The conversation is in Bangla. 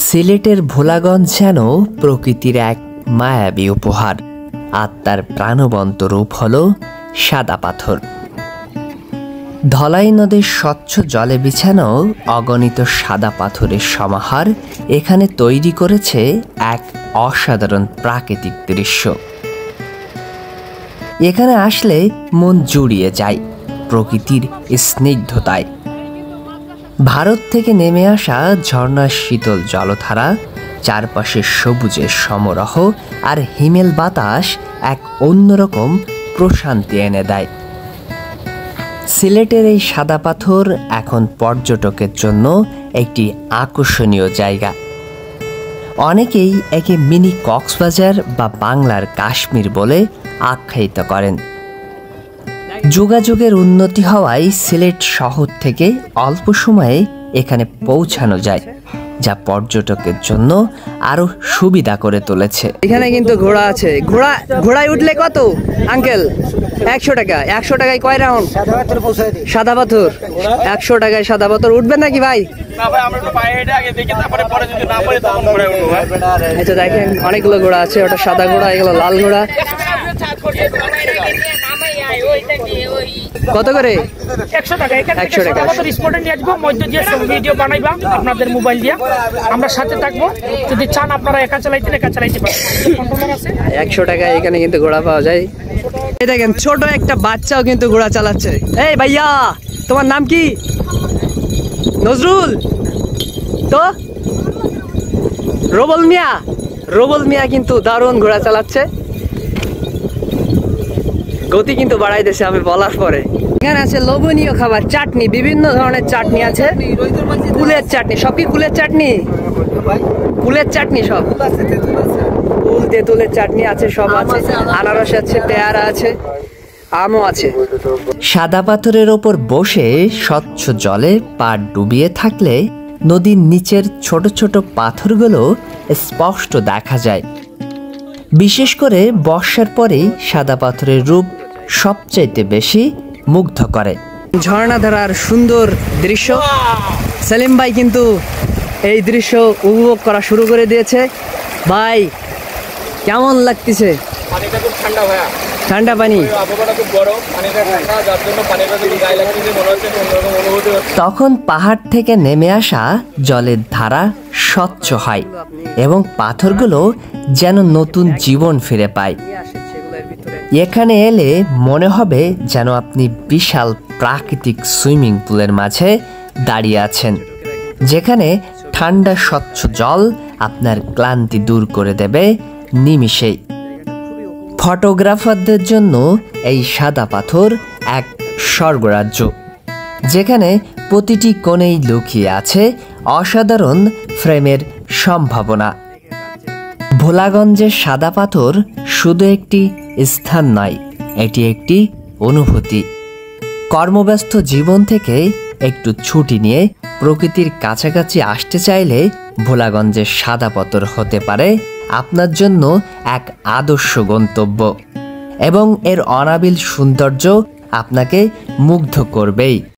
সিলেটের ভোলাগঞ্জ যেন প্রকৃতির এক মায়াবী উপহার, আর তার প্রাণবন্ত রূপ হল সাদা পাথর। ধলাই নদীর স্বচ্ছ জলে বিছানো অগণিত সাদা পাথরের সমাহার এখানে তৈরি করেছে এক অসাধারণ প্রাকৃতিক দৃশ্য। এখানে আসলে মন জুড়িয়ে যায় প্রকৃতির স্নিগ্ধতায়। ভারত থেকে নেমে আসা ঝর্ণার শীতল জলধারা, চারপাশে সবুজের সমারোহ আর হিমেল বাতাস এক অন্যরকম প্রশান্তি এনে দেয়। সিলেটের এই সাদা পাথর এখন পর্যটকের জন্য একটি আকর্ষণীয় জায়গা। অনেকেই একে মিনি কক্সবাজার বা বাংলার কাশ্মীর বলে আখ্যায়িত করেন। যোগাযোগের উন্নতি হওয়ায় সিলেট শহর থেকে অল্প সময়ে এখানে পৌঁছানো যায়, যা পর্যটকের জন্য আরো সুবিধা করে তুলেছে। এখানে কিন্তু ঘোড়া আছে। ঘোড়ায় উঠলে কত আঙ্কেল? 100 টাকা। 100 টাকায় কয় রাউন্ড? সাদা পাথর 100 টাকায় সাদা পাথর উঠবেন নাকি ভাই? আচ্ছা দেখেন অনেকগুলো ঘোড়া আছে, ওটা সাদা ঘোড়া, এগুলো লাল ঘোড়া। কত করে? 100 টাকা। 100 টাকা স্পটে নিয়ে আসবো, মধ্যে দিয়ে ভিডিও বানাইবা আপনাদের মোবাইল দিয়ে, আমরা সাথে থাকবো। যদি চান আপনারা একা চালাইতে পারেন। 100 টাকায় এখানে কিন্তু ঘোড়া পাওয়া যায়। এই দেখেন ছোট একটা বাচ্চাও কিন্তু ঘোড়া চালাচ্ছে। এই ভাইয়া, তোমার নাম কি? নজরুল তো? রোবল মিয়া কিন্তু দারুণ ঘোড়া চালাচ্ছে। গতি কিন্তু বাড়াই দিয়েছে আমি বলার পরে। এখানে আছে লোভনীয় খাবার, চাটনি, বিভিন্ন ধরনের চাটনি আছে। কুলের চাটনি, সব কি কুলের চাটনি? কুলের চাটনি সব, কুল তেঁতুলের চাটনি আছে, সব আছে। আনারস আছে, পেয়ারা আছে, আমও আছে। সাদা পাথরের ওপর বসে স্বচ্ছ জলে পা ডুবিয়ে থাকলে নদীর নিচের ছোট ছোট পাথরগুলো স্পষ্ট দেখা যায়। বিশেষ করে বর্ষার পরেই সাদা পাথরের রূপ সবচাইতে বেশি মুগ্ধ করে। ঝর্ণাধারার সুন্দর দৃশ্য। সেলিম ভাই কিন্তু এই দৃশ্য উপভোগ করা শুরু করে দিয়েছে। ভাই কেমন লাগতেছে? পানিটা খুব ঠান্ডা ভাইয়া। ঠান্ডা পানি, আবহাওয়াটা খুব গরম, পানিটা ঠান্ডা, যার জন্য পানিটা যদি গায়ে লাগতেছে মনে হচ্ছে অন্যরকম অনুভূতি হচ্ছে। তখন পাহাড় থেকে নেমে আসা জলের ধারা স্বচ্ছ হয় এবং পাথরগুলো যেন নতুন জীবন ফিরে পায়। এখানে এলে মনে হবে যেন আপনি বিশাল প্রাকৃতিক সুইমিং পুলের মাঝে দাঁড়িয়ে আছেন, যেখানে ঠান্ডা স্বচ্ছ জল আপনার ক্লান্তি দূর করে দেবে নিমিষেই। ফটোগ্রাফারদের জন্য এই সাদা পাথর এক স্বর্গরাজ্য, যেখানে প্রতিটি কোণেই লুকিয়ে আছে অসাধারণ ফ্রেমের সম্ভাবনা। ভোলাগঞ্জের সাদা পাথর শুধু একটি স্থান নয়, এটি একটি অনুভূতি। কর্মব্যস্ত জীবন থেকে একটু ছুটি নিয়ে প্রকৃতির কাছাকাছি আসতে চাইলে ভোলাগঞ্জের সাদা পাথর হতে পারে আপনার জন্য এক আদর্শ গন্তব্য, এবং এর অনাবিল সৌন্দর্য আপনাকে মুগ্ধ করবেই।